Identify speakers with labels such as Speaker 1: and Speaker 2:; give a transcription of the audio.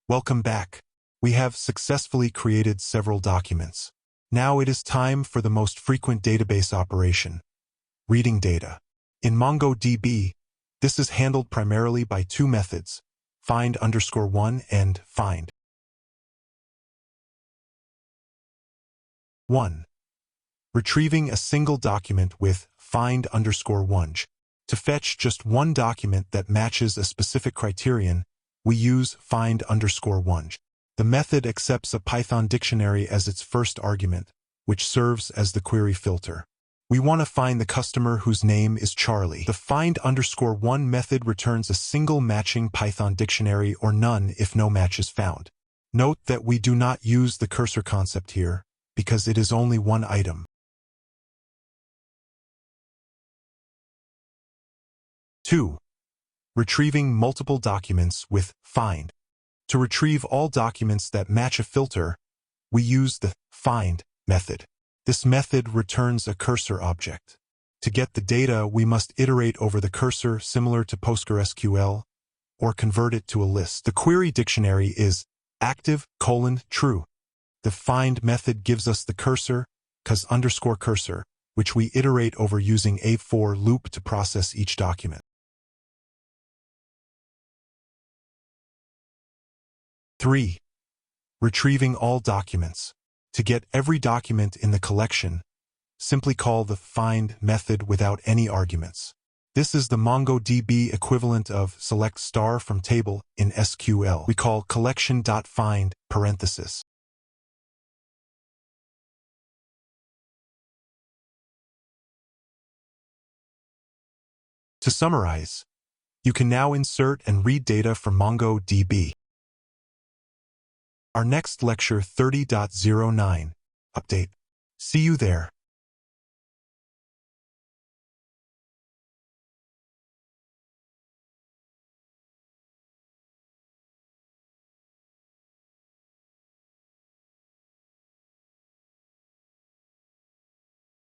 Speaker 1: Welcome back. We have successfully created several documents. Now it is time for the most frequent database operation, reading data. In MongoDB, this is handled primarily by two methods, find_1 and find. 1. Retrieving a single document with find_1. To fetch just one document that matches a specific criterion, we use find_1. The method accepts a Python dictionary as its first argument, which serves as the query filter. We want to find the customer whose name is Charlie. The find_1 method returns a single matching Python dictionary or none if no match is found. Note that we do not use the cursor concept here, because it is only one item. 2. Retrieving multiple documents with find. To retrieve all documents that match a filter, we use the find method. This method returns a cursor object. To get the data, we must iterate over the cursor similar to PostgreSQL, or convert it to a list. The query dictionary is active:true. The find method gives us the cursor, cuz_cursor, which we iterate over using a for loop to process each document. 3. Retrieving all documents. To get every document in the collection, simply call the find method without any arguments. This is the MongoDB equivalent of select star from table in SQL. We call collection.find parenthesis. To summarize, you can now insert and read data from MongoDB. Our next lecture 30.09. Update. See you there.